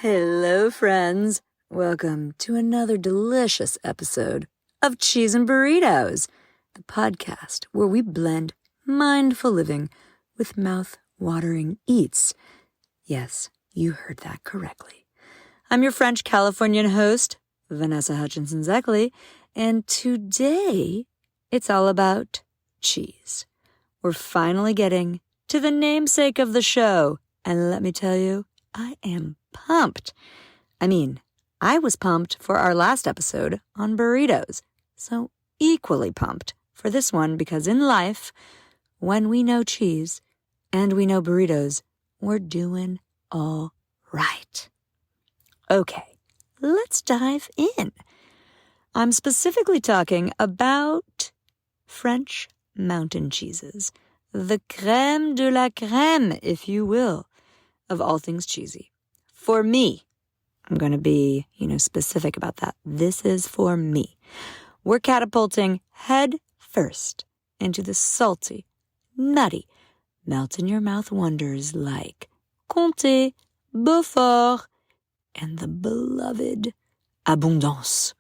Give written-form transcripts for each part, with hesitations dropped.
Hello, friends. Welcome to another delicious episode of Cheese and Burritos, the podcast where we blend mindful living with mouth-watering eats. Yes, you heard that correctly. I'm your French Californian host, Vanessa Hutchinson-Szekely, and today it's all about cheese. We're finally getting to the namesake of the show, and let me tell you, I am pumped. I was pumped for our last episode on burritos, so equally pumped for this one because in life, when we know cheese and we know burritos, we're doing all right. Okay, let's dive in. I'm specifically talking about French mountain cheeses, the crème de la crème, if you will, of all things cheesy. For me, I'm going to be, specific about that. This is for me. We're catapulting head first into the salty, nutty, melt-in-your-mouth wonders like Comté, Beaufort, and the beloved Abondance.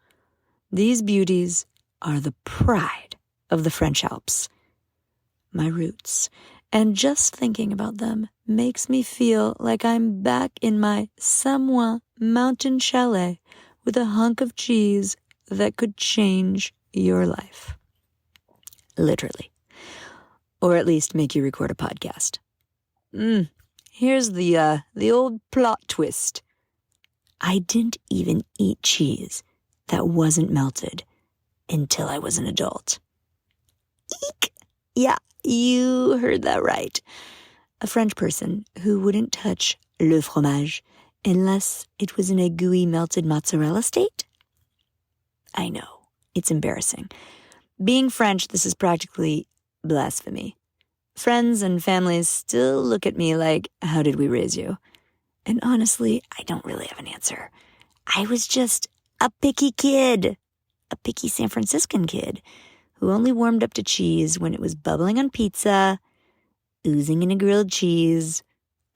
These beauties are the pride of the French Alps. My roots. And just thinking about them makes me feel like I'm back in my Samoa mountain chalet with a hunk of cheese that could change your life. Literally. Or at least make you record a podcast. Here's the old plot twist. I didn't even eat cheese that wasn't melted until I was an adult. Eek! Yeah, you heard that right. A French person who wouldn't touch le fromage unless it was in a gooey melted mozzarella state? I know, it's embarrassing. Being French, this is practically blasphemy. Friends and families still look at me like, how did we raise you? And honestly, I don't really have an answer. I was just a picky kid, a picky San Franciscan kid who only warmed up to cheese when it was bubbling on pizza, oozing in a grilled cheese,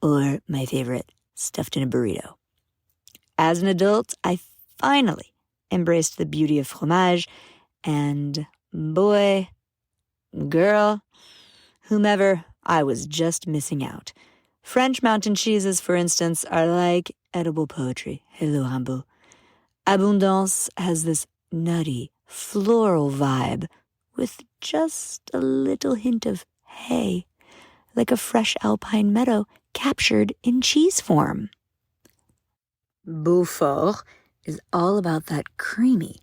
or, my favorite, stuffed in a burrito. As an adult, I finally embraced the beauty of fromage, and boy, girl, whomever, I was just missing out. French mountain cheeses, for instance, are like edible poetry. Hello, Rimbaud. Abondance has this nutty, floral vibe with just a little hint of hay, like a fresh alpine meadow captured in cheese form. Beaufort is all about that creamy,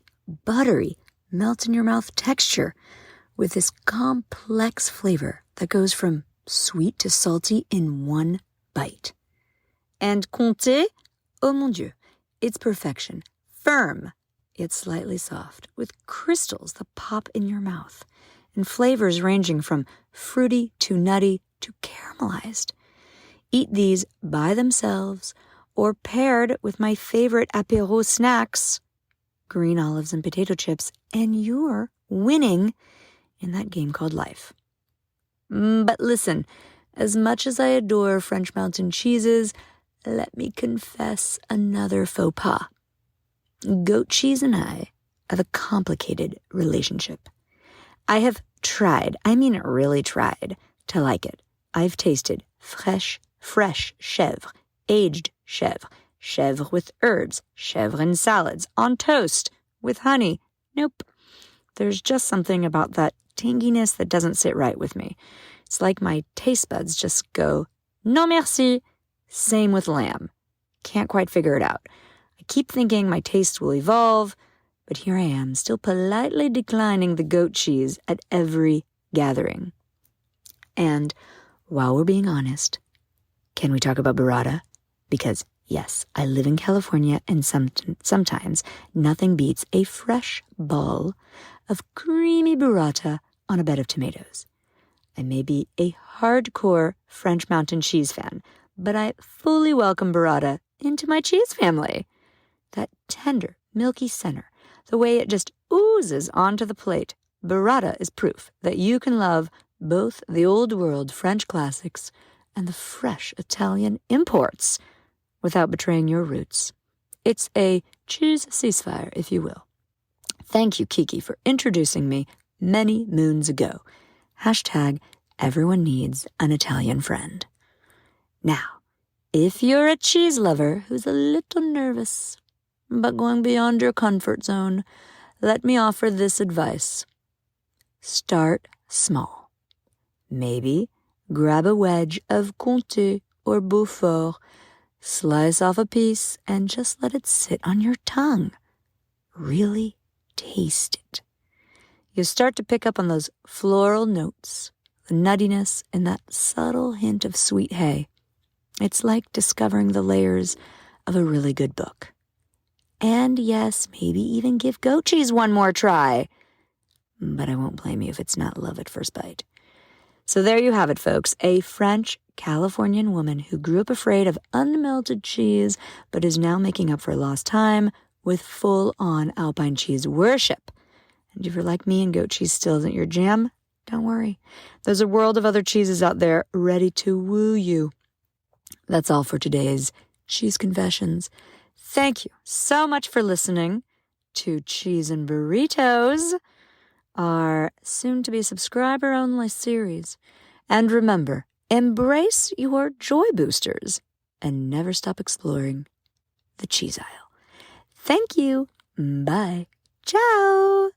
buttery, melt-in-your-mouth texture with this complex flavor that goes from sweet to salty in one bite. And Comté, oh mon Dieu, it's perfection. Firm, yet slightly soft, with crystals that pop in your mouth, and flavors ranging from fruity to nutty to caramelized. Eat these by themselves or paired with my favorite apéro snacks, green olives and potato chips, and you're winning in that game called life. But listen, as much as I adore French mountain cheeses, let me confess another faux pas. Goat cheese and I have a complicated relationship. I have tried, really tried, to like it. I've tasted fresh chèvre, aged chèvre with herbs, chèvre in salads, on toast, with honey. Nope. There's just something about that tanginess that doesn't sit right with me. It's like my taste buds just go, non merci. Same with lamb. Can't quite figure it out. I keep thinking my taste will evolve, but here I am, still politely declining the goat cheese at every gathering. And while we're being honest, can we talk about burrata? Because, yes, I live in California, and sometimes nothing beats a fresh ball of creamy burrata on a bed of tomatoes. I may be a hardcore French mountain cheese fan, but I fully welcome burrata into my cheese family. That tender, milky center, the way it just oozes onto the plate. Burrata is proof that you can love both the old world French classics and the fresh Italian imports. without betraying your roots. It's a cheese ceasefire, if you will. Thank you, Kiki, for introducing me many moons ago. Hashtag everyone needs an Italian friend. Now, if you're a cheese lover who's a little nervous, but going beyond your comfort zone, let me offer this advice. Start small. Maybe grab a wedge of Comté or Beaufort, slice off a piece, and just let it sit on your tongue. Really taste it. You'll start to pick up on those floral notes, the nuttiness, and that subtle hint of sweet hay. It's like discovering the layers of a really good book. And yes, maybe even give goat cheese one more try. But I won't blame you if it's not love at first bite. So there you have it, folks. A French Californian woman who grew up afraid of unmelted cheese, but is now making up for lost time with full-on Alpine cheese worship. And if you're like me and goat cheese still isn't your jam, don't worry. There's a world of other cheeses out there ready to woo you. That's all for today's Cheese Confessions. Thank you so much for listening to Cheese and Burritos, our soon-to-be subscriber-only series. And remember, embrace your joy boosters and never stop exploring the cheese aisle. Thank you. Bye. Ciao.